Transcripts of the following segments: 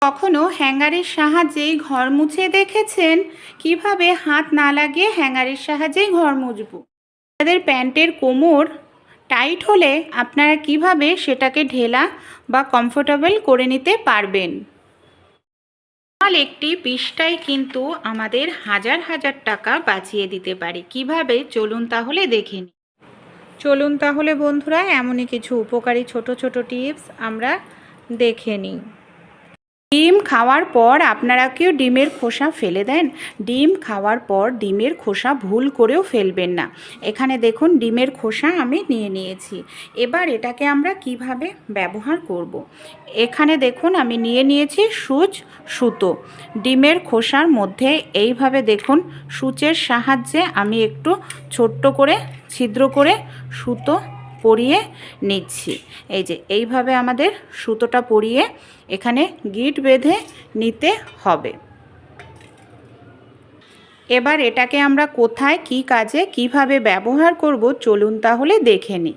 কখনো হ্যাঙ্গারের সাহায্যেই ঘর মুছে দেখেছেন? কিভাবে হাত না লাগিয়ে হ্যাঙ্গারের সাহায্যেই ঘর মুছব। তাদের প্যান্টের কোমর টাইট হলে আপনারা কিভাবে সেটাকে ঢেলা বা কমফোর্টেবল করে নিতে পারবেন। একটি পৃষ্ঠায় কিন্তু আমাদের হাজার হাজার টাকা বাঁচিয়ে দিতে পারে। কিভাবে চলুন তাহলে দেখে নিই। চলুন তাহলে বন্ধুরা এমনই কিছু উপকারী ছোট ছোট টিপস আমরা দেখে নিই। ডিম খাওয়ার পর আপনারা কেউ ডিমের খোসা ফেলে দেন? ডিম খাওয়ার পর ডিমের খোসা ভুল করেও ফেলবেন না। এখানে দেখুন ডিমের খোসা আমি নিয়ে নিয়েছি। এবার এটাকে আমরা কিভাবে ব্যবহার করব। এখানে দেখুন আমি নিয়ে নিয়েছি সুতো। ডিমের খোসার মধ্যে এইভাবে দেখুন সূচের সাহায্যে আমি একটু ছোট্ট করে ছিদ্র করে সুতো পরিয়ে নিচ্ছি। এই যে এইভাবে আমাদের সুতোটা পরিয়ে এখানে গিট বেঁধে নিতে হবে। এবার এটাকে আমরা কোথায় কি কাজে কিভাবে ব্যবহার করব চলুন তাহলে দেখে নিই।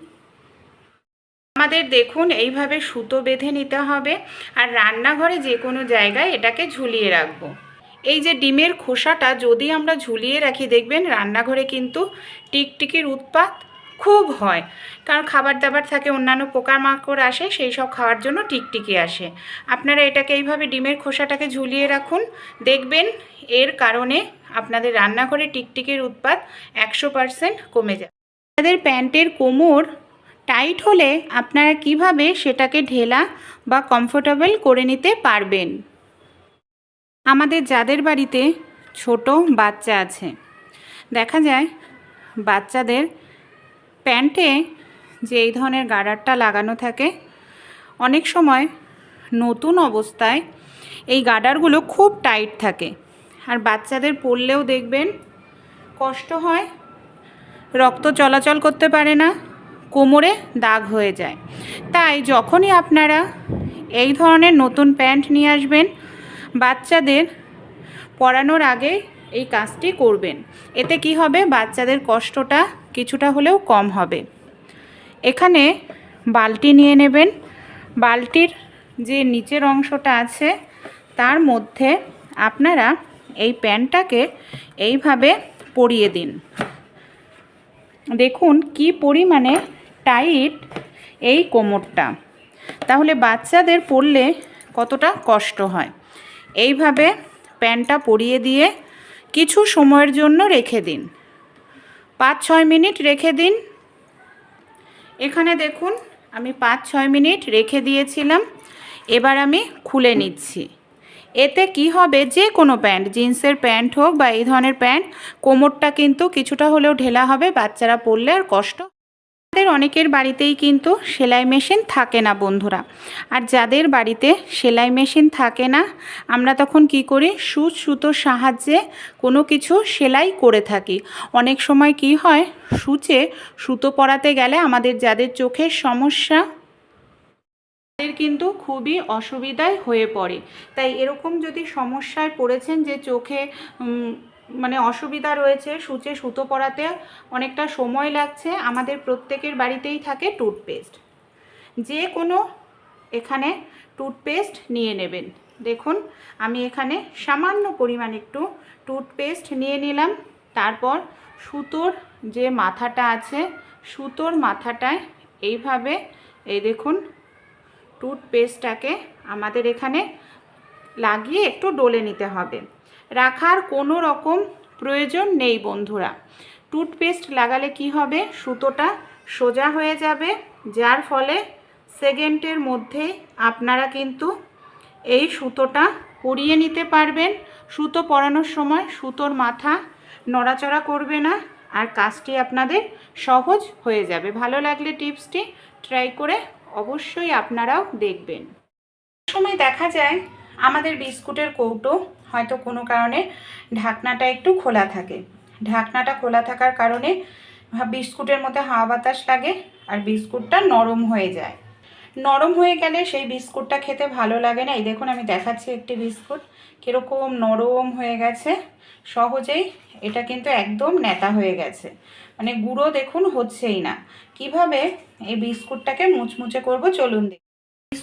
আমাদের দেখুন এইভাবে সুতো বেঁধে নিতে হবে আর রান্নাঘরে যে কোনো জায়গায় এটাকে ঝুলিয়ে রাখবো। এই যে ডিমের খোসাটা যদি আমরা ঝুলিয়ে রাখি দেখবেন রান্নাঘরে কিন্তু টিকটিকির উৎপাত খুব হয়, কারণ খাবার দাবার থাকে, অন্যান্য পোকামাকড় আসে, সেই সব খাওয়ার জন্য টিকটিকি আসে। আপনারা এটাকে এইভাবে ডিমের খোসাটাকে ঝুলিয়ে রাখুন, দেখবেন এর কারণে আপনাদের রান্নাঘরে টিকটিকির উৎপাত 100% কমে যায়। আপনাদের প্যান্টের কোমর টাইট হলে আপনারা কিভাবে সেটাকে ঢেলা বা কমফোর্টেবল করে নিতে পারবেন। আমাদের যাদের বাড়িতে ছোট বাচ্চা আছে, দেখা যায় বাচ্চাদের প্যান্টে যে এই ধরনের গার্ডারটা লাগানো থাকে, অনেক সময় নতুন অবস্থায় এই গার্ডারগুলো খুব টাইট থাকে আর বাচ্চাদের পরলেও দেখবেন কষ্ট হয়, রক্ত চলাচল করতে পারে না, কোমরে দাগ হয়ে যায়। তাই যখনই আপনারা এই ধরনের নতুন প্যান্ট নিয়ে আসবেন বাচ্চাদের পরানোর আগে এই কাজটি করবেন। এতে কি হবে, বাচ্চাদের কষ্টটা কিছুটা হলেও কম হবে। এখানে বালতি নিয়ে নেবেন। বালতির যে নিচের অংশটা আছে তার মধ্যে আপনারা এই প্যান্টটাকে এইভাবে পরিয়ে দিন। দেখুন কি পরিমাণে টাইট এই কোমরটা, তাহলে বাচ্চাদের পরলে কতটা কষ্ট হয়। এইভাবে প্যান্টটা পরিয়ে দিয়ে কিছু সময়ের জন্য রেখে দিন, 5-6 মিনিট রেখে দিন। এখানে দেখুন আমি 5-6 মিনিট রেখে দিয়েছিলাম। এবার আমি খুলে নিচ্ছি। এতে কি হবে, যে কোনো প্যান্ট, জিন্সের প্যান্ট হোক বা এই ধরনের প্যান্ট, কোমরটা কিন্তু কিছুটা হলেও ঢেলা হবে, বাচ্চারা পরলে আর কষ্ট। আমাদের অনেকের বাড়িতেই কিন্তু সেলাই মেশিন থাকে না বন্ধুরা, আর যাদের বাড়িতে সেলাই মেশিন থাকে না আমরা তখন কি করি, সুতোর সাহায্যে কোনো কিছু সেলাই করে থাকি। অনেক সময় কি হয়, সূচে সুতো পরাতে গেলে আমাদের যাদের চোখের সমস্যা তাদের কিন্তু খুবই অসুবিধায় হয়ে পড়ে। তাই এরকম যদি সমস্যায় পড়েছেন যে চোখে মানে অসুবিধা রয়েছে, সূচে সুতো পরাতে অনেকটা সময় লাগছে, আমাদের প্রত্যেকের বাড়িতেই থাকে টুথপেস্ট। যে কোনো এখানে টুথপেস্ট নিয়ে নেবেন। দেখুন আমি এখানে সামান্য পরিমাণ একটু টুথপেস্ট নিয়ে নিলাম। তারপর সুতোর যে মাথাটা আছে, সুতোর মাথাটায় এইভাবে এই দেখুন টুথপেস্টটাকে আমাদের এখানে লাগিয়ে একটু ডলে নিতে হবে। রাখার কোনো রকম প্রয়োজন নেই বন্ধুরা। টুথপেস্ট লাগালে কি হবে, সুতোটা সোজা হয়ে যাবে, যার ফলে সেকেন্ডের মধ্যে আপনারা কিন্তু এই সুতোটা পরিয়ে নিতে পারবেন। সুতো পরানোর সময় সুতোর মাথা নড়াচড়া করবে না আর কাজটি আপনাদের সহজ হয়ে যাবে। ভালো লাগলে টিপসটি ট্রাই করে অবশ্যই আপনারাও দেখবেন। সময় দেখা যায় আমাদের বিস্কুটের কৌটো হয়তো কোনো কারণে ঢাকনাটা একটু খোলা থাকে। ঢাকনাটা খোলা থাকার কারণে বিস্কুটের মধ্যে হাওয়া বাতাস লাগে আর বিস্কুটটা নরম হয়ে যায়। নরম হয়ে গেলে সেই বিস্কুটটা খেতে ভালো লাগে না। এই দেখুন আমি দেখাচ্ছি একটি বিস্কুট কীরকম নরম হয়ে গেছে, সহজেই এটা কিন্তু একদম নেতা হয়ে গেছে, মানে গুঁড়ো দেখুন হচ্ছেই না। কিভাবে এই বিস্কুটটাকে মুচমুচে করব চলুন দেখি।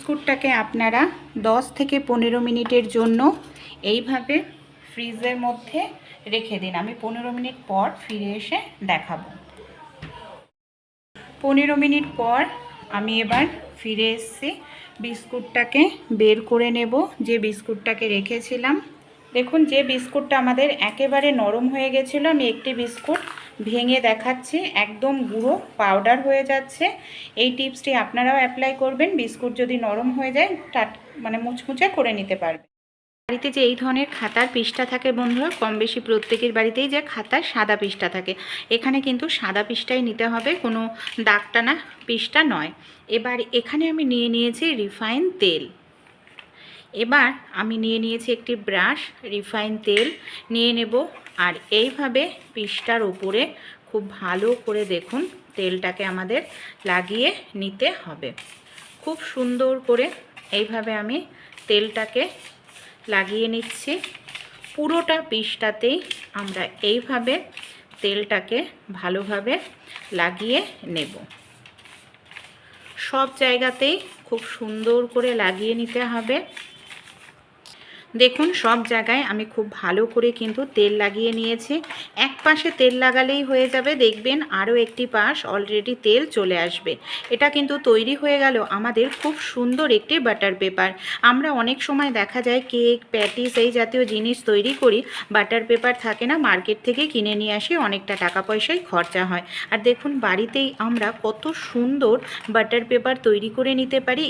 বিস্কুটটাকে আপনারা 10 থেকে 15 মিনিটের জন্য এইভাবে ফ্রিজের মধ্যে রেখে দিন। আমি 15 মিনিট পর ফিরে এসে দেখাবো। 15 মিনিট পর আমি এবার ফিরে এসেছি। বিস্কুটটাকে বের করে নেব, যে বিস্কুটটাকে রেখেছিলাম। দেখুন, যে বিস্কুটটা আমাদের একেবারে নরম হয়ে গেছিলো, আমি একটি বিস্কুট ভেঙে দেখাচ্ছি, একদম গুঁড়ো পাউডার হয়ে যাচ্ছে। এই টিপসটি আপনারাও অ্যাপ্লাই করবেন। বিস্কুট যদি নরম হয়ে যায় মানে মুচমুচে করে নিতে পারবেন। বাড়িতে যে এই ধরনের খাতার পৃষ্ঠা থাকে বন্ধুরা, কম বেশি প্রত্যেকের বাড়িতেই যে খাতার সাদা পৃষ্ঠা থাকে, এখানে কিন্তু সাদা পৃষ্ঠাই নিতে হবে, কোনো দাগ টানা পৃষ্ঠা নয়। এবার এখানে আমি নিয়ে নিয়েছি রিফাইন তেল। এবার আমি নিয়ে নিয়েছি একটি ব্রাশ, রিফাইন তেল নিয়ে নেব। আর এইভাবে পৃষ্ঠার উপরে খুব ভালো করে দেখুন তেলটাকে আমাদের লাগিয়ে নিতে হবে। খুব সুন্দর করে এইভাবে আমি তেলটাকে লাগিয়ে নিচ্ছি। পুরোটা পৃষ্ঠাতেই আমরা এইভাবে তেলটাকে ভালোভাবে লাগিয়ে নেব। সব জায়গাতেই খুব সুন্দর করে লাগিয়ে নিতে হবে। দেখুন, সব জায়গায় আমি খুব ভালো করে কিন্তু তেল লাগিয়ে নিয়েছি। এক পাশে তেল লাগালেই হয়ে যাবে, দেখবেন আরও একটি পাশ অলরেডি তেল চলে আসবে। এটা কিন্তু তৈরি হয়ে গেল আমাদের খুব সুন্দর একটি বাটার পেপার। আমরা অনেক সময় দেখা যায় কেক, প্যাটিস এই জাতীয় জিনিস তৈরি করি, বাটার পেপার থাকে না, মার্কেট থেকে কিনে নিয়ে আসি, অনেকটা টাকা পয়সাই খরচা হয়। আর দেখুন, বাড়িতেই আমরা কত সুন্দর বাটার পেপার তৈরি করে নিতে পারি।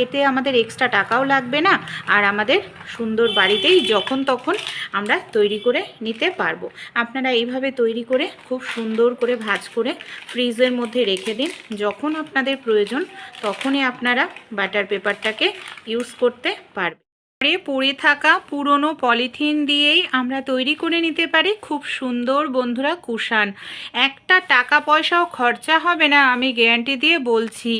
এতে আমাদের এক্সট্রা টাকাও লাগবে না, আর আমাদের সুন্দর বাড়িতেই যখন তখন আমরা তৈরি করে নিতে পারবো। আপনারা এইভাবে তৈরি করে খুব সুন্দর করে ভাঁজ করে ফ্রিজের মধ্যে রেখে দিন। যখন আপনাদের প্রয়োজন তখনই আপনারা বাটার পেপারটাকে ইউজ করতে পারবেন। পড়ে থাকা পুরনো পলিথিন দিয়েই আমরা তৈরি করে নিতে পারি খুব সুন্দর বন্ধুরা কুশান। একটা টাকা পয়সাও খরচা হবে না, আমি গ্যারান্টি দিয়ে বলছি।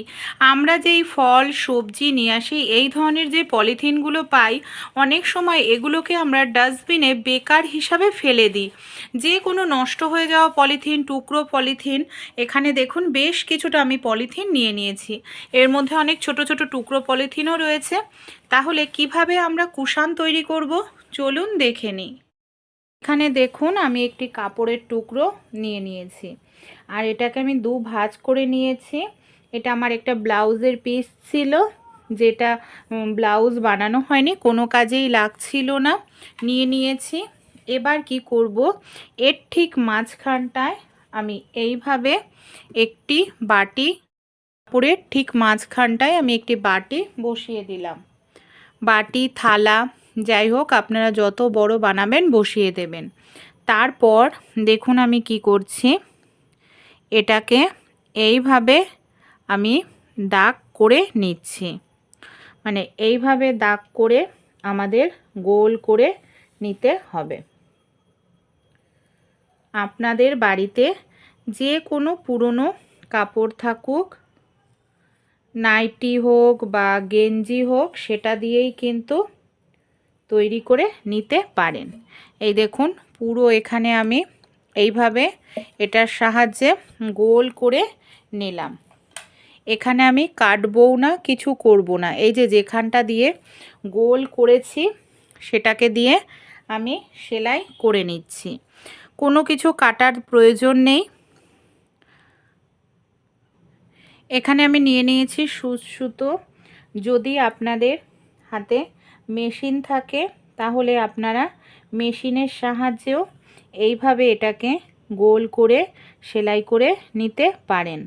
আমরা যেই ফল সবজি নিয়ে আসি, এই ধরনের যে পলিথিনগুলো পাই, অনেক সময় এগুলোকে আমরা ডাস্টবিনে বেকার হিসাবে ফেলে দিই। যে কোনো নষ্ট হয়ে যাওয়া পলিথিন, টুকরো পলিথিন, এখানে দেখুন বেশ কিছুটা আমি পলিথিন নিয়ে নিয়েছি। এর মধ্যে অনেক ছোট ছোট টুকরো পলিথিনও রয়েছে। তাহলে কিভাবে আমরা কুশান তৈরি করব, চলুন দেখে নিই। এখানে দেখুন, আমি একটি কাপড়ের টুকরো নিয়ে নিয়েছি, আর এটাকে আমি দু ভাঁজ করে নিয়েছি। এটা আমার একটা ব্লাউজের পিস ছিল, যেটা ব্লাউজ বানানো হয়নি, কোনো কাজেই লাগছিল না, নিয়ে নিয়েছি। এবার কি করব, এর ঠিক মাঝখানটায় আমি এইভাবে একটি বাটি, কাপড়ের ঠিক মাঝখানটায় আমি একটি বাটি বসিয়ে দিলাম। বাটি, থালা, যাই হোক আপনারা যত বড় বানাবেন বসিয়ে দেবেন। তারপর দেখুন আমি কি করছি, এটাকে এইভাবে আমি দাগ করে নিচ্ছি। মানে এইভাবে দাগ করে আমাদের গোল করে নিতে হবে। আপনাদের বাড়িতে যে কোনো পুরনো কাপড় থাকুক, নাইটি হোক বা গেঞ্জি হোক, সেটা দিয়েই কিন্তু তৈরি করে নিতে পারেন। এই দেখুন, পুরো এখানে আমি এইভাবে এটার সাহায্যে গোল করে নিলাম। এখানে আমি কাটবও না, কিছু করব না। এই যে যেখানটা দিয়ে গোল করেছি সেটাকে দিয়ে আমি সেলাই করে নিচ্ছি। কোনো কিছু কাটার প্রয়োজন নেই। এখানে আমি নিয়ে নিয়েছি সুচ সুতো। যদি আপনাদের হাতে মেশিন থাকে তাহলে আপনারা মেশিনের সাহায্যেও এইভাবে এটাকে গোল করে সেলাই করে নিতে পারেন।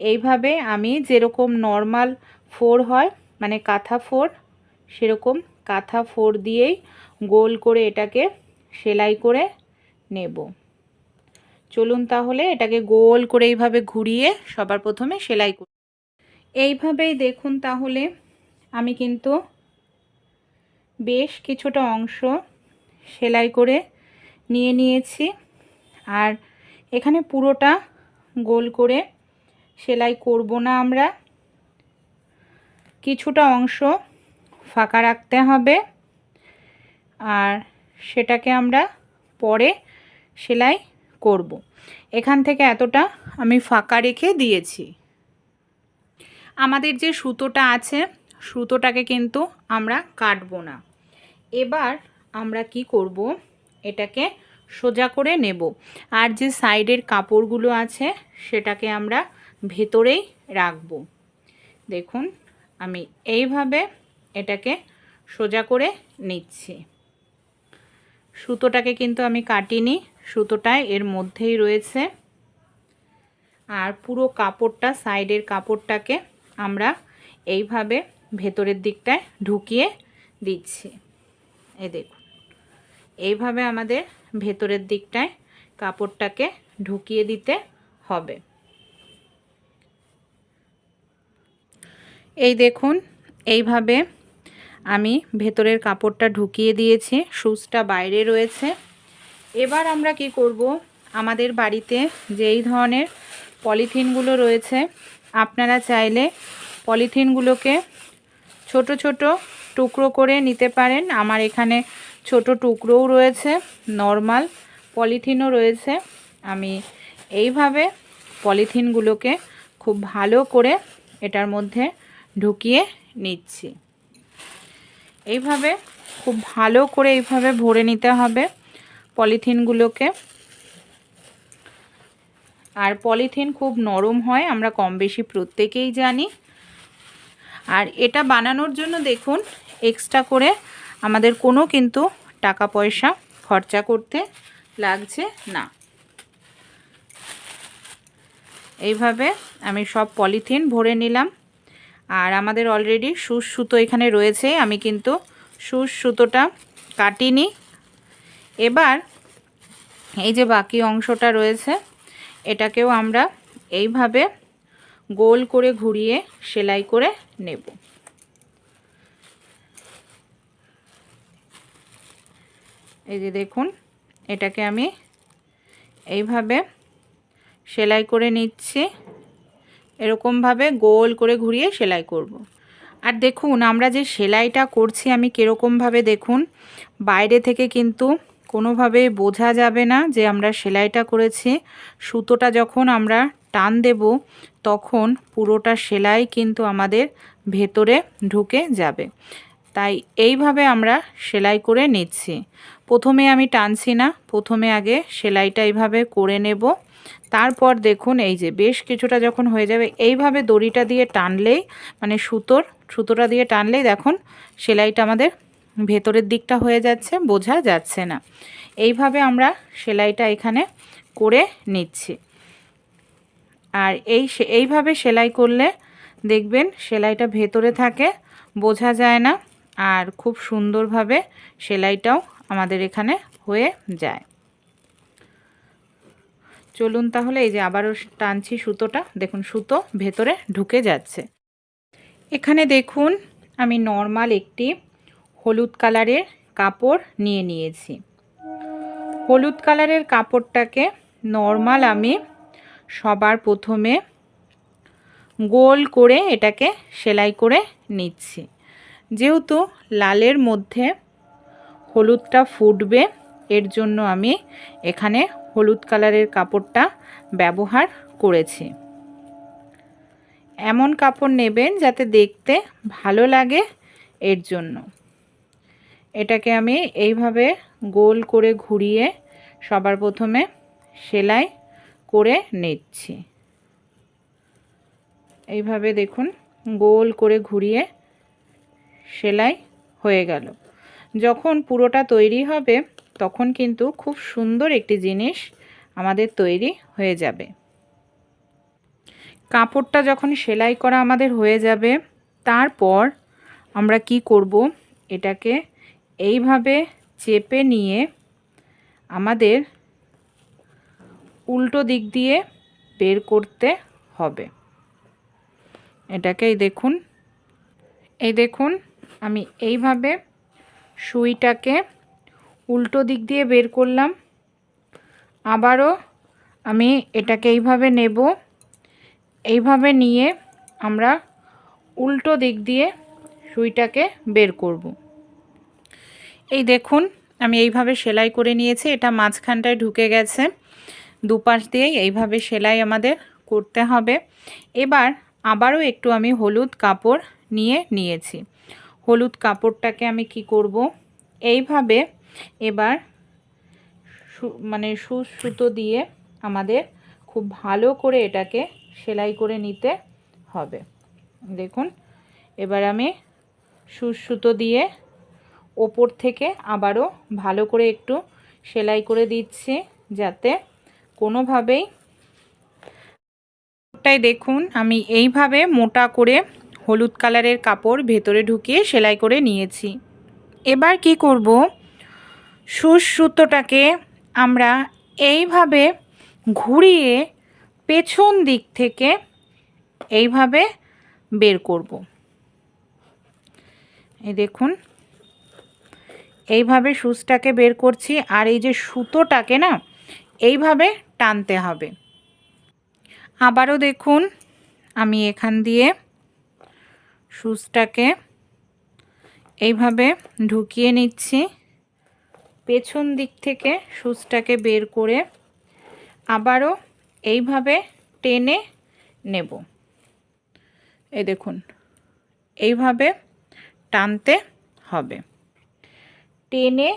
এইভাবে আমি যেরকম নর্মাল ফোর হয়, মানে কাঁথা ফোর, সেরকম কাঁথা ফোর দিয়েই গোল করে এটাকে সেলাই করে নেব। চলুন তাহলে এটাকে গোল করে এইভাবে ঘুরিয়ে সবার প্রথমে সেলাই করি। এইভাবেই দেখুন, তাহলে আমি কিন্তু বেশ কিছুটা অংশ সেলাই করে নিয়ে নিয়েছি। আর এখানে পুরোটা গোল করে সেলাই করব না, আমরা কিছুটা অংশ ফাঁকা রাখতে হবে, আর সেটাকে আমরা পরে সেলাই করব। এখান থেকে এতটা আমি ফাঁকা রেখে দিয়েছি। আমাদের যে সুতোটা আছে, সুতোটাকে কিন্তু আমরা কাটবো না। এবার আমরা কি করব, এটাকে সোজা করে নেব। আর যে সাইডের কাপড়গুলো আছে সেটাকে আমরা ভেতরেই রাখব। দেখুন আমি এইভাবে এটাকে সোজা করে নিচ্ছি। সুতোটাকে কিন্তু আমি কাটিনি, সুতোটায় এর মধ্যেই রয়েছে। আর পুরো কাপড়টা, সাইডের কাপড়টাকে আমরা এইভাবে ভেতরের দিকটায় ঢুকিয়ে দিচ্ছি। এই দেখুন, এইভাবে আমাদের ভেতরের দিকটায় কাপড়টাকে ঢুকিয়ে দিতে হবে। এই দেখুন, এইভাবে আমি ভেতরের কাপড়টা ঢুকিয়ে দিয়েছি, সুচটা বাইরে রয়েছে। এবার আমরা কি করব, আমাদের বাড়িতে যেই ধরনের পলিথিনগুলো রয়েছে, আপনারা চাইলে পলিথিনগুলোকে ছোট ছোট টুকরো করে নিতে পারেন। আমার এখানে ছোট টুকরোও রয়েছে, নর্মাল পলিথিনও রয়েছে। আমি এইভাবে পলিথিনগুলোকে খুব ভালো করে এটার মধ্যে ঢুকিয়ে নিচ্ছি। এইভাবে খুব ভালো করে এইভাবে ভরে নিতে হবে পলিথিনগুলোকে। আর পলিথিন খুব নরম হয়, আমরা কম বেশি প্রত্যেকেই জানি। আর এটা বানানোর জন্য দেখুন এক্সট্রা করে আমাদের কোনো কিন্তু টাকা পয়সা খরচা করতে লাগছে না। এইভাবে আমি সব পলিথিন ভরে নিলাম। আর আমাদের অলরেডি সুচ সুতো এখানে রয়েছে, আমি কিন্তু সুচ সুতোটা কাটিনি। এবার এই যে বাকি অংশটা রয়েছে এটাকেও আমরা এইভাবে গোল করে ঘুরিয়ে সেলাই করে নেব। এই যে দেখুন, এটাকে আমি এইভাবে সেলাই করে নিচ্ছি। এরকমভাবে গোল করে ঘুরিয়ে সেলাই করব। আর দেখুন আমরা যে সেলাইটা করছি আমি কীরকমভাবে, দেখুন বাইরে থেকে কিন্তু কোনোভাবে বোঝা যাবে না যে আমরা সেলাইটা করেছি। সুতোটা যখন আমরা টান দেব তখন পুরোটা সেলাই কিন্তু আমাদের ভেতরে ঢুকে যাবে। তাই এইভাবে আমরা সেলাই করে নিচ্ছি। প্রথমে আমি টানছি না, প্রথমে আগে সেলাইটা এইভাবে করে নেব। তারপর দেখুন এই যে বেশ কিছুটা যখন হয়ে যাবে এইভাবে দড়িটা দিয়ে টানলেই, মানে সুতোটা দিয়ে টানলেই দেখুন সেলাইটা আমাদের ভেতরের দিকটা হয়ে যাচ্ছে, বোঝা যাচ্ছে না। এইভাবে আমরা সেলাইটা এখানে করে নিচ্ছি। আর এইভাবে সেলাই করলে দেখবেন সেলাইটা ভেতরে থাকে, বোঝা যায় না। আর খুব সুন্দরভাবে সেলাইটাও আমাদের এখানে হয়ে যায়। চলুন তাহলে এই যে আবারও টানছি সুতোটা, দেখুন সুতো ভেতরে ঢুকে যাচ্ছে। এখানে দেখুন আমি নর্মাল একটি হলুদ কালারের কাপড় নিয়ে নিয়েছি। হলুদ কালারের কাপড়টাকে নর্মাল আমি সবার প্রথমে গোল করে এটাকে সেলাই করে নিচ্ছি। যেহেতু লালের মধ্যে হলুদটা ফুটবে এর জন্য আমি এখানে হলুদ কালারের কাপড়টা ব্যবহার করেছি। এমন কাপড় নেবেন যাতে দেখতে ভালো লাগে, এর জন্য এটাকে আমি এইভাবে গোল করে ঘুরিয়ে সবার প্রথমে সেলাই করে নিচ্ছি। এইভাবে দেখুন গোল করে ঘুরিয়ে সেলাই হয়ে গেল। যখন পুরোটা তৈরি হবে তখন কিন্তু খুব সুন্দর একটি জিনিস আমাদের তৈরি হয়ে যাবে। কাপড়টা যখন সেলাই করা আমাদের হয়ে যাবে তারপর আমরা কি করব, এটাকে এইভাবে চেপে নিয়ে আমাদের উল্টো দিক দিয়ে বের করতে হবে। এটাকেই দেখুন, এই দেখুন আমি এইভাবে সুইটাকে উল্টো দিক দিয়ে বের করলাম। আবারও আমি এটাকে এইভাবে নেব, এইভাবে নিয়ে আমরা উল্টো দিক দিয়ে সুইটাকে বের করব। এই দেখুন আমি এইভাবে সেলাই করে নিয়েছি, এটা মাঝখানটায় ঢুকে গেছে। দুপাশ দিয়েই এইভাবে সেলাই আমাদের করতে হবে। এবার আবারও একটু আমি হলুদ কাপড় নিয়েছি। হলুদ কাপড়টাকে আমি কি করব, এইভাবে এবার সুচ সুতো দিয়ে আমাদের খুব ভালো করে এটাকে সেলাই করে নিতে হবে। দেখুন, এবার আমি সুচ সুতো দিয়ে ওপর থেকে আবারও ভালো করে একটু সেলাই করে দিচ্ছি, যাতে কোনোভাবেই দেখুন আমি এইভাবে মোটা করে হলুদ কালারের কাপড় ভেতরে ঢুকিয়ে সেলাই করে নিয়েছি। এবার কি করব, সুচ সুতোটাকে আমরা এইভাবে ঘুরিয়ে পেছন দিক থেকে এইভাবে বের করব। এই দেখুন, এইভাবে সুচটাকে বের করছি, আর এই যে সুতোটাকে না এইভাবে টানতে হবে। আবারও দেখুন, আমি এখান দিয়ে সুচটাকে এইভাবে ঢুকিয়ে নিচ্ছি, পেছন দিক থেকে সুচটাকে বের করে আবারও এইভাবে টেনে নেব। এই দেখুন, এইভাবে টানতে হবে। টেনে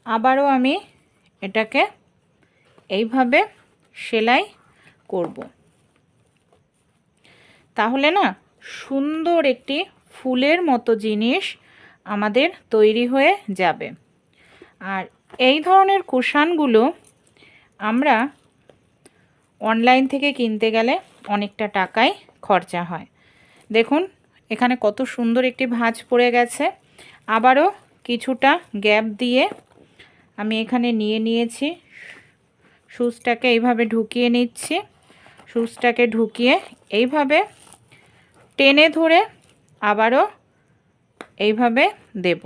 আবারও আমি এটাকে এইভাবে সেলাই করব। তাহলে না সুন্দর একটি ফুলের মতো জিনিস আমাদের তৈরি হয়ে যাবে। আর এই ধরনের কুশানগুলো আমরা অনলাইন থেকে কিনতে গেলে অনেকটা টাকাই খরচা হয়। দেখুন, এখানে কত সুন্দর একটি ভাঁজ পড়ে গেছে। আবারও কিছুটা গ্যাপ দিয়ে আমি এখানে নিয়েছি, সুচটাকে এইভাবে ঢুকিয়ে নিচ্ছি। সুচটাকে ঢুকিয়ে এইভাবে টেনে ধরে আবারও এইভাবে দেব।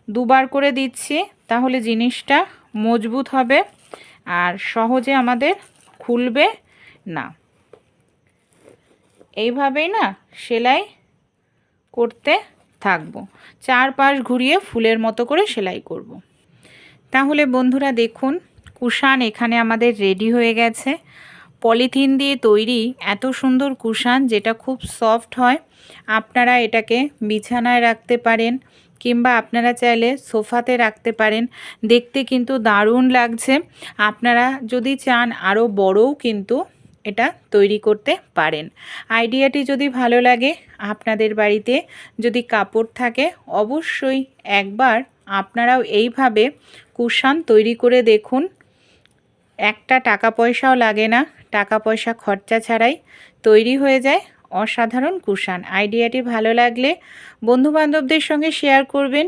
দুবার করে দিচ্ছি, তাহলে জিনিসটা মজবুত হবে আর সহজে আমাদের খুলবে না। এইভাবেই না সেলাই করতে থাকবো, চারপাশ ঘুরিয়ে ফুলের মতো করে সেলাই করব। তাহলে বন্ধুরা দেখুন, কুশান এখানে আমাদের রেডি হয়ে গেছে। পলিথিন দিয়ে তৈরি এত সুন্দর কুশান, যেটা খুব সফট হয়। আপনারা এটাকে বিছানায় রাখতে পারেন, কিংবা আপনারা চাইলে সোফাতে রাখতে পারেন। দেখতে কিন্তু দারুণ লাগছে। আপনারা যদি চান আরও বড়ও কিন্তু এটা তৈরি করতে পারেন। আইডিয়াটি যদি ভালো লাগে, আপনাদের বাড়িতে যদি কাপড় থাকে, অবশ্যই একবার আপনারাও এইভাবে কুশান তৈরি করে দেখুন। একটা টাকা পয়সাও লাগে না, টাকা পয়সা খরচা ছাড়াই তৈরি হয়ে যায় অসাধারণ কুশান। আইডিয়াটি ভালো লাগলে বন্ধুবান্ধবদের সঙ্গে শেয়ার করবেন,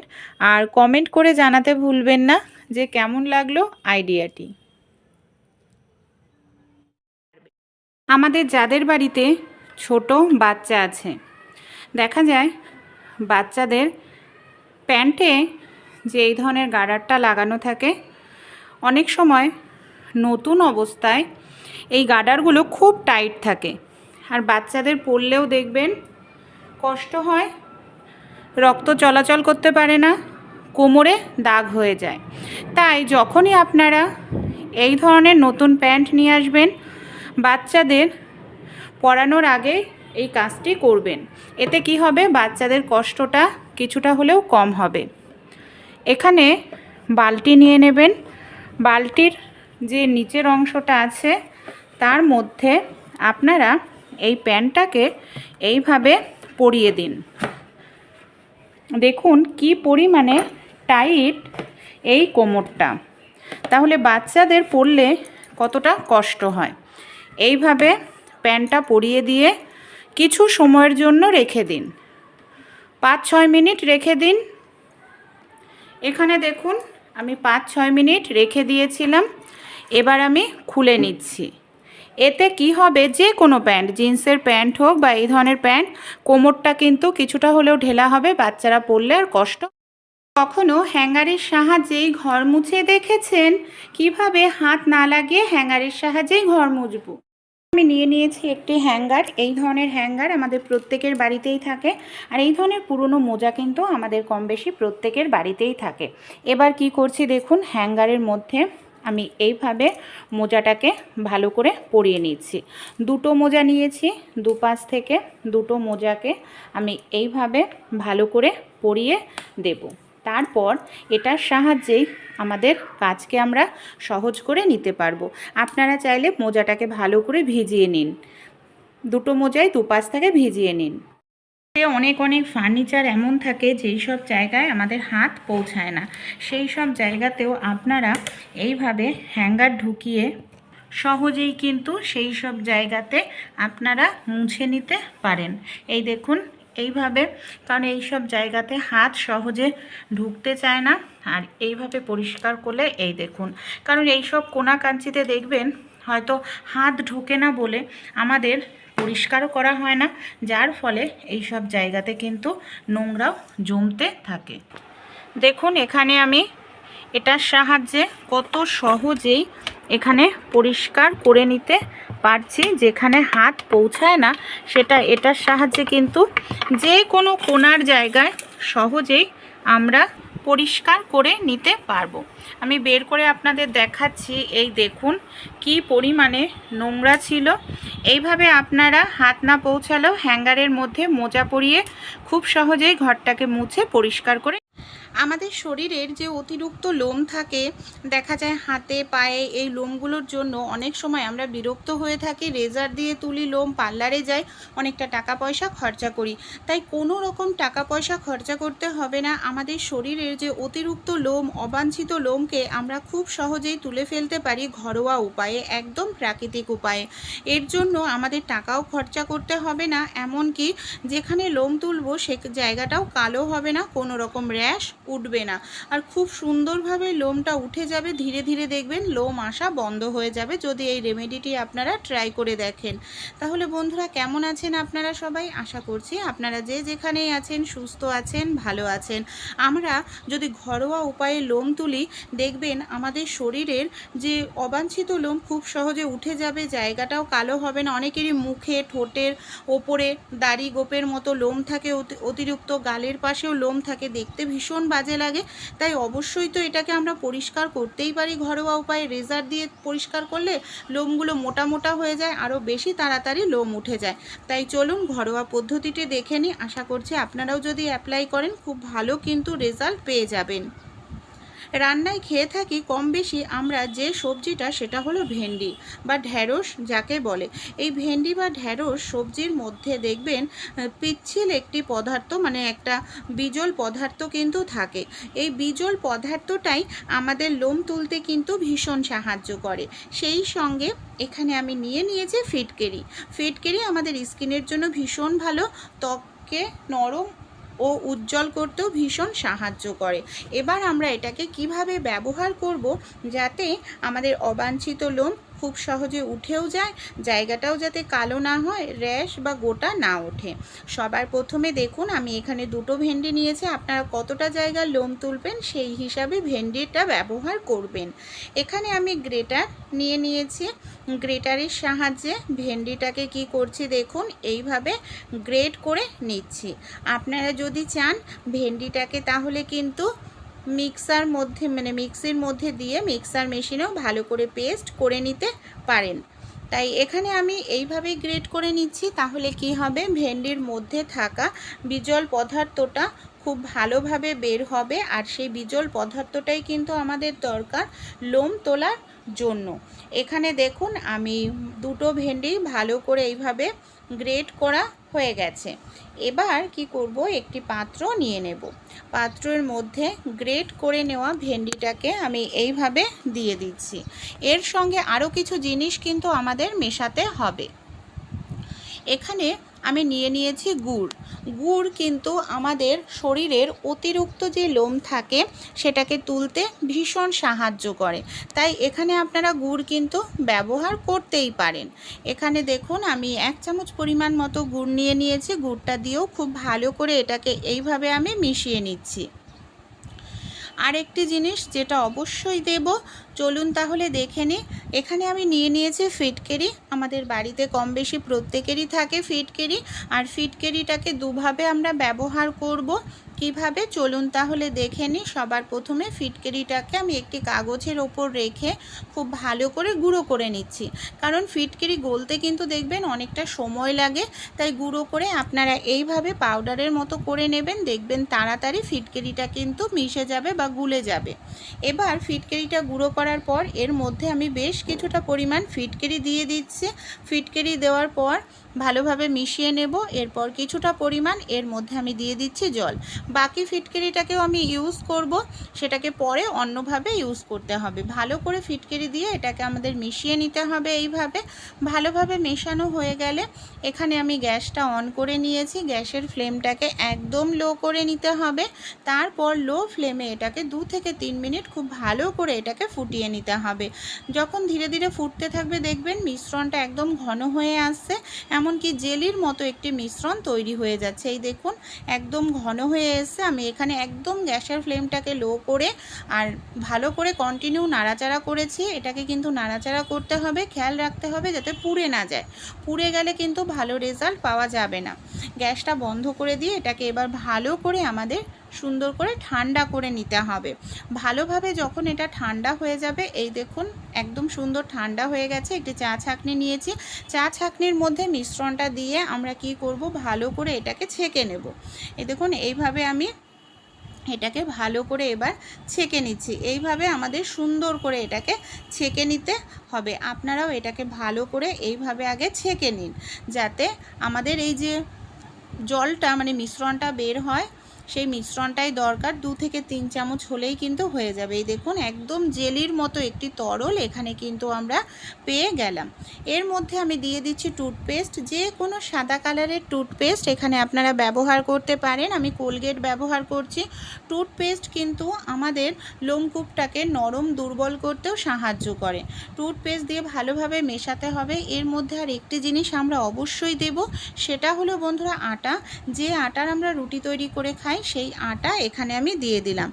আর কমেন্ট করে জানাতে ভুলবেন না যে কেমন লাগলো আইডিয়াটি। আমাদের যাদের বাড়িতে ছোট বাচ্চা আছে, দেখা যায় বাচ্চাদের প্যান্টে যে এই ধরনের গার্ডারটা লাগানো থাকে, অনেক সময় নতুন অবস্থায় এই গার্ডারগুলো খুব টাইট থাকে, আর বাচ্চাদের পরলেও দেখবেন কষ্ট হয়, রক্ত চলাচল করতে পারে না, কোমরে দাগ হয়ে যায়। তাই যখনই আপনারা এই ধরনের নতুন প্যান্ট নিয়ে আসবেন, বাচ্চাদের পরানোর আগে এই কাজটি করবেন। এতে কি হবে, বাচ্চাদের কষ্টটা কিছুটা হলেও কম হবে। এখানে বালতি নিয়ে নেবেন। বালতির যে নিচের অংশটা আছে, তার মধ্যে আপনারা এই প্যান্টটাকে এইভাবে পরিয়ে দিন। দেখুন কি পরিমাণে টাইট এই কোমরটা, তাহলে বাচ্চাদের পরলে কতটা কষ্ট হয়। এইভাবে প্যান্টটা পরিয়ে দিয়ে কিছু সময়ের জন্য রেখে দিন, 5-6 মিনিট রেখে দিন। এখানে দেখুন আমি 5-6 মিনিট রেখে দিয়েছিলাম। এবার আমি খুলে নিচ্ছি। এতে কি হবে, যে কোনো প্যান্ট, জিন্সের প্যান্ট হোক বা এই ধরনের প্যান্ট, কোমরটা কিন্তু কিছুটা হলেও ঢেলা হবে, বাচ্চারা পরলে আর কষ্ট। কখনো হ্যাঙ্গারের সাহায্যেই ঘর মুছে দেখেছেন? কিভাবে হাত না লাগিয়ে হ্যাঙ্গারের সাহায্যেই ঘর মুছবো। আমি নিয়েছি একটি হ্যাঙ্গার। এই ধরনের হ্যাঙ্গার আমাদের প্রত্যেকের বাড়িতেই থাকে, আর এই ধরনের পুরনো মোজা কিন্তু আমাদের কম বেশি প্রত্যেকের বাড়িতেই থাকে। এবার কি করছি দেখুন, হ্যাঙ্গারের মধ্যে আমি এইভাবে মোজাটাকে ভালো করে পরিয়ে নিচ্ছি। দুটো মোজা নিয়েছি, দুপাশ থেকে দুটো মোজাকে আমি এইভাবে ভালো করে পরিয়ে দেব। তারপর এটার সাহায্যেই আমাদের কাজকে আমরা সহজ করে নিতে পারবো। আপনারা চাইলে মোজাটাকে ভালো করে ভিজিয়ে নিন, দুটো মোজাই দুপাশ থেকে ভিজিয়ে নিন। অনেক অনেক ফার্নিচার এমন থাকে যেই সব জায়গায় আমাদের হাত পৌঁছায় না, সেই সব জায়গাতেও আপনারা এইভাবে হ্যাঙ্গার ঢুকিয়ে সহজেই কিন্তু সেই সব জায়গাতে আপনারা মুছে নিতে পারেন। এই দেখুন এইভাবে, কারণ এই সব জায়গাতে হাত সহজে ঢুকতে চায় না। আর এইভাবে পরিষ্কার করলে এই দেখুন, কারণ এই সব কোনা কাঞ্চিতে দেখবেন হয়তো হাত ঢোকে না বলে আমাদের পরিষ্কারও করা হয় না, যার ফলে এই সব জায়গাতে কিন্তু নোংরাও জমতে থাকে। দেখুন এখানে আমি এটার সাহায্যে কত সহজেই এখানে পরিষ্কার করে নিতে পারছি। যেখানে হাত পৌঁছায় না সেটা এটার সাহায্যে কিন্তু যে কোনো কোনার জায়গায় সহজেই আমরা পরিষ্কার করে নিতে পারবো। আমি বের করে আপনাদের দেখাচ্ছি। এই দেখুন কি পরিমাণে নোংরা ছিল। এইভাবে আপনারা হাত না পৌঁছালেও হ্যাঙ্গারের মধ্যে মোজা পরিয়ে খুব সহজেই ঘরটাকে মুছে পরিষ্কার করে। আমাদের শরীরের যে অতিরিক্ত লোম থাকে, দেখা যায় হাতে পায়ে, এই লোমগুলোর জন্য অনেক সময় আমরা বিরক্ত হয়ে থাকি। রেজার দিয়ে তুলি লোম, পার্লারে যাই, অনেকটা টাকা পয়সা খরচা করি। তাই কোনো রকম টাকা পয়সা খরচা করতে হবে না। আমাদের শরীরের যে অতিরিক্ত লোম, অবাঞ্ছিত লোমকে আমরা খুব সহজেই তুলে ফেলতে পারি ঘরোয়া উপায়ে, একদম প্রাকৃতিক উপায়ে। এর জন্য আমাদের টাকাও খরচা করতে হবে না, এমনকি যেখানে লোম তুলব সে জায়গাটাও কালো হবে না, কোনো রকম র্যাশ উঠবে না, আর খুব সুন্দরভাবে লোমটা উঠে যাবে। ধীরে ধীরে দেখবেন লোম আসা বন্ধ হয়ে যাবে যদি এই রেমেডিটি আপনারা ট্রাই করে দেখেন। তাহলে বন্ধুরা কেমন আছেন আপনারা সবাই? আশা করছি আপনারা যে যেখানেই আছেন সুস্থ আছেন, ভালো আছেন। আমরা যদি ঘরোয়া উপায়ে লোম তুলি, দেখবেন আমাদের শরীরের যে অবাঞ্ছিত লোম খুব সহজে উঠে যাবে, জায়গাটাও কালো হবে না। অনেকেরই মুখে, ঠোঁটের ওপরে দাড়ি গোপের মতো লোম থাকে, অতিরিক্ত গালের পাশেও লোম থাকে, দেখতে ভীষণ বাজে লাগে। তাই অবশ্যই তো এটাকে আমরা পরিষ্কার করতেই পারি ঘরোয়া উপায়ে। রেজার দিয়ে পরিষ্কার করলে লোমগুলো মোটা মোটা হয়ে যায়, আরও বেশি তাড়াতাড়ি লোম উঠে যায়। তাই চলুন ঘরোয়া পদ্ধতিটি দেখে নিই। আশা করছি আপনারাও যদি অ্যাপ্লাই করেন খুব ভালো কিন্তু রেজাল্ট পেয়ে যাবেন। রান্নায় খেয়ে থাকি কম বেশি আমরা যে সবজিটা, সেটা হলো ভেন্ডি বা ঢ্যাঁড়স যাকে বলে। এই ভেন্ডি বা ঢ্যাঁড়স সবজির মধ্যে দেখবেন পিচ্ছিল একটি পদার্থ, মানে একটা বিজল পদার্থ কিন্তু থাকে। এই বিজল পদার্থটাই আমাদের লোম তুলতে কিন্তু ভীষণ সাহায্য করে। সেই সঙ্গে এখানে আমি নিয়েছি ফিটকিরি। ফিটকিরি আমাদের স্কিনের জন্য ভীষণ ভালো, ত্বককে নরম ও উজ্জ্বল করতেও ভীষণ সাহায্য করে। এবার আমরা এটাকে কিভাবে ব্যবহার করব যাতে আমাদের অবাঞ্ছিত লোম খুব সহজে উঠেও যায়, জায়গাটাও যাতে কালো না হয়, র্যাশ বা গোটা না ওঠে। সবার প্রথমে দেখুন আমি এখানে দুটো ভেন্ডি নিয়েছি। আপনারা কতটা জায়গার লোম তুলবেন সেই হিসাবে ভেন্ডিটা ব্যবহার করবেন। এখানে আমি গ্রেটার নিয়েছি। গ্রেটারের সাহায্যে ভেন্ডিটাকে কি করছি দেখুন, এইভাবে গ্রেট করে নিচ্ছি। আপনারা যদি চান ভেন্ডিটাকে তাহলে কিন্তু মিক্সির মধ্যে দিয়ে মিক্সার মেশিনেও ভালো করে পেস্ট করে নিতে পারেন। তাই এখানে আমি এইভাবেই গ্রেট করে নিচ্ছি। তাহলে কি হবে, ভেন্ডির মধ্যে থাকা বিজল পদার্থটা খুব ভালোভাবে বের হবে, আর সেই বিজল পদার্থটাই কিন্তু আমাদের দরকার লোম তোলার জন্য। এখানে দেখুন আমি দুটো ভেন্ডি ভালো করে এইভাবে গ্রেট করা হয়ে গেছে। এবার কি করব, একটি পাত্র নিয়ে নেব। পাত্রের মধ্যে গ্রেট করে নেওয়া ভেন্ডিটাকে আমি এইভাবে দিয়ে দিচ্ছি। এর সঙ্গে আরও কিছু জিনিস কিন্তু আমাদের মেশাতে হবে। এখানে আমি নিয়েছি গুড়। গুড় কিন্তু আমাদের শরীরের অতিরিক্ত যে লোম থাকে সেটাকে তুলতে ভীষণ সাহায্য করে। তাই এখানে আপনারা গুড় কিন্তু ব্যবহার করতেই পারেন। এখানে দেখুন আমি 1 চামচ পরিমাণ মতো গুড় নিয়েছি। গুড়টা দিয়েও খুব ভালো করে এটাকে এইভাবে আমি মিশিয়ে নিচ্ছি। আরেকটি জিনিস যেটা অবশ্যই দেব, চলুন তাহলে দেখে নিই। এখানে আমি নিয়েছি ফিটকিরি। আমাদের বাড়িতে কম বেশি প্রত্যেকেরই থাকে ফিটকিরি, আর ফিটকিরিটাকে দুভাবে আমরা ব্যবহার করব। কিভাবে চলুন তাহলে দেখে নিই। সবার প্রথমে ফিটকিরিটাকে আমি একটি কাগজের ওপর রেখে খুব ভালো করে গুঁড়ো করে নিচ্ছি, কারণ ফিটকিরি গলতে কিন্তু দেখবেন অনেকটা সময় লাগে, তাই গুঁড়ো করে আপনারা এইভাবে পাউডারের মতো করে নেবেন, দেখবেন তাড়াতাড়ি ফিটকিরিটা কিন্তু মিশে যাবে বা গুলে যাবে। এবার ফিটকিরিটা গুঁড়ো করার পর এর মধ্যে আমি বেশ কিছুটা পরিমাণ ফিটকিরি দিয়ে দিচ্ছি। ফিটকিরি দেওয়ার পর ভালোভাবে মিশিয়ে নেব। এরপর কিছুটা পরিমাণ এর মধ্যে আমি দিয়ে দিচ্ছি জল। বাকি ফিটকিরিটাকেও আমি ইউজ করব, সেটাকে পরে অন্যভাবে ইউজ করতে হবে। ভালো করে ফিটকিরি দিয়ে এটাকে আমাদের মিশিয়ে নিতে হবে। এইভাবে ভালোভাবে মেশানো হয়ে গেলে এখানে আমি গ্যাসটা অন করে নিয়েছি। গ্যাসের ফ্লেমটাকে একদম লো করে নিতে হবে। তারপর লো ফ্লেমে এটাকে 2 থেকে 3 মিনিট খুব ভালো করে এটাকে ফুটিয়ে নিতে হবে। যখন ধীরে ধীরে ফুটতে থাকবে দেখবেন মিশ্রণটা একদম ঘন হয়ে আসছে, এমনকি জেলির মতো একটি মিশ্রণ তৈরি হয়ে যাচ্ছে। এই দেখুন একদম ঘন হয়ে এসে আমি এখানে একদম গ্যাসের ফ্লেমটাকে লো করে আর ভালো করে কন্টিনিউ নাড়াচাড়া করেছি। এটাকে কিন্তু নাড়াচাড়া করতে হবে, খেয়াল রাখতে হবে যাতে পুড়ে না যায়। পুড়ে গেলে কিন্তু ভালো রেজাল্ট পাওয়া যাবে না। গ্যাসটা বন্ধ করে দিয়ে এটাকে এবার ভালো করে আমাদের সুন্দর করে ঠান্ডা করে নিতে হবে। ভালোভাবে যখন এটা ঠান্ডা হয়ে যাবে, এই দেখুন একদম সুন্দর ঠান্ডা হয়ে গেছে। একটি চা ছাঁকনি নিয়েছি, চা ছাঁকনির মধ্যে মিশ্রণটা দিয়ে আমরা কি করব, ভালো করে এটাকে ছেঁকে নেব। এই দেখুন এইভাবে আমি এটাকে ভালো করে এবার ছেঁকে নিচ্ছি। এইভাবে আমাদের সুন্দর করে এটাকে ছেঁকে নিতে হবে। আপনারাও এটাকে ভালো করে এইভাবে আগে ছেঁকে নিন, যাতে আমাদের এই যে জলটা মানে মিশ্রণটা বের হয়, সেই মিশ্রণটাই দরকার। 2 থেকে 3 চামচ হলেই কিন্তু হয়ে যাবে। এই দেখুন একদম জেলির মতো একটি তরল এখানে কিন্তু আমরা পেয়ে গেলাম। এর মধ্যে আমি দিয়ে দিচ্ছি টুথপেস্ট, যে কোনো সাদা কালারের টুথপেস্ট এখানে আপনারা ব্যবহার করতে পারেন। আমি কোলগেট ব্যবহার করছি। টুথপেস্ট কিন্তু আমাদের লোমকূপটাকে নরম দুর্বল করতেও সাহায্য করে। টুথপেস্ট দিয়ে ভালোভাবে মেশাতে হবে। এর মধ্যে আর একটি জিনিস আমরা অবশ্যই দেব, সেটা হলো বন্ধুরা আটা। যে আটার আমরা রুটি তৈরি করে খাই সেই আটা এখানে আমি দিয়ে দিলাম।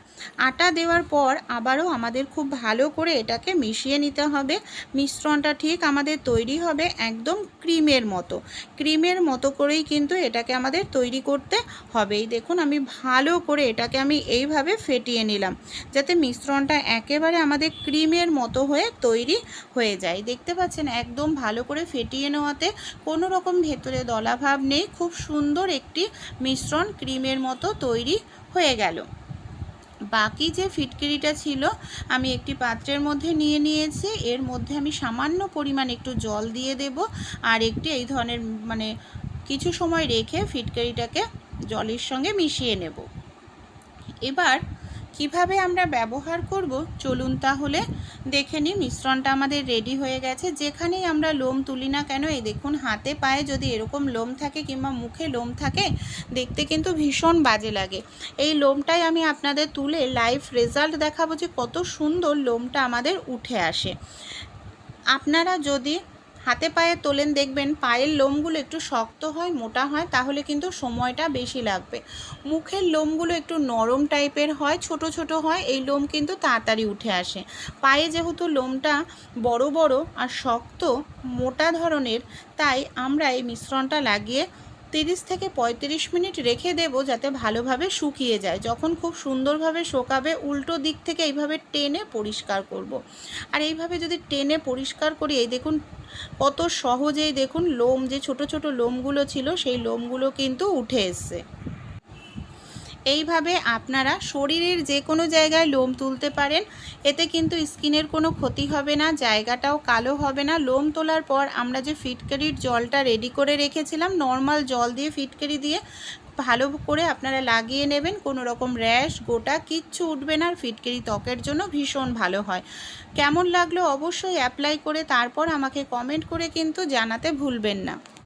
আটা দেওয়ার পর আবারও আমাদের খুব ভালো করে এটাকে মিশিয়ে নিতে হবে। মিশ্রণটা ঠিক আমাদের তৈরি হবে একদম ক্রিমের মতো। ক্রিমের মতো করেই কিন্তু এটাকে আমাদের তৈরি করতে হবে। এই দেখুন আমি ভালো করে এটাকে আমি এইভাবে ফেটিয়ে নিলাম, যাতে মিশ্রণটা একেবারে আমাদের ক্রিমের মতো হয়ে তৈরি হয়ে যায়। দেখতে পাচ্ছেন একদম ভালো করে ফেটিয়ে নেওয়াতে কোনো রকম ভেতরে দলাভাব নেই। খুব সুন্দর একটি মিশ্রণ ক্রিমের মতো তৈরি হয়ে গেল। বাকি যে ফিটকিরিটা ছিল আমি একটি পাত্রের মধ্যে নিয়ে নিয়েছি। এর মধ্যে আমি সামান্য পরিমাণ একটু জল দিয়ে দেব, আর একটি এই ধরনের মানে কিছু সময় রেখে ফিটকিরিটাকে জলের সঙ্গে মিশিয়ে নেব। এবার কিভাবে আমরা ব্যবহার করব চলুন তাহলে দেখে নিই। মিশ্রণটা আমাদের রেডি হয়ে গেছে। যেখানেই আমরা লোম তুলি না কেন, এই দেখুন হাতে পায়ে যদি এরকম লোম থাকে কিংবা মুখে লোম থাকে, দেখতে কিন্তু ভীষণ বাজে লাগে। এই লোমটাই আমি আপনাদের তুলে লাইভ রেজাল্ট দেখাবো যে কত সুন্দর লোমটা আমাদের উঠে আসে। আপনারা যদি হাতে পায়ে তোলেন দেখবেন পায়ের লোমগুলো একটু শক্ত হয়, মোটা হয়, তাহলে কিন্তু সময়টা বেশি লাগবে। মুখের লোমগুলো একটু নরম টাইপের হয়, ছোট ছোট হয়, এই লোম কিন্তু তাড়াতাড়ি উঠে আসে। পায়ে যেহেতু লোমটা বড় বড় আর শক্ত মোটা ধরনের, তাই আমরা এই মিশ্রণটা লাগিয়ে 30 থেকে 35 মিনিট রেখে দেব, যাতে ভালোভাবে শুকিয়ে যায়। যখন খুব সুন্দরভাবে শুকাবে উল্টো দিক থেকে এইভাবে টেনে পরিষ্কার করব। আর এইভাবে যদি টেনে পরিষ্কার করি, এই দেখুন কত সহজেই দেখুন লোম যে ছোট ছোট লোমগুলো ছিল সেই লোমগুলো কিন্তু উঠে এসছে। এইভাবে আপনারা শরীরের যে কোনো জায়গায় লোম তুলতে পারেন, এতে কিন্তু স্কিনের কোনো ক্ষতি হবে না, জায়গাটাও কালো হবে না। লোম তোলার পর আমরা যে ফিটকারির জলটা রেডি করে রেখেছিলাম, নর্মাল জল দিয়ে ফিটকারি দিয়ে ভালো করে আপনারা লাগিয়ে নেবেন। কোনো রকম র্যাশ গোটা কিচ্ছু উঠবে না। আর ফিটকারি ত্বকের জন্য ভীষণ ভালো হয়। কেমন লাগলো অবশ্যই অ্যাপ্লাই করে তারপর আমাকে কমেন্ট করে কিন্তু জানাতে ভুলবেন না।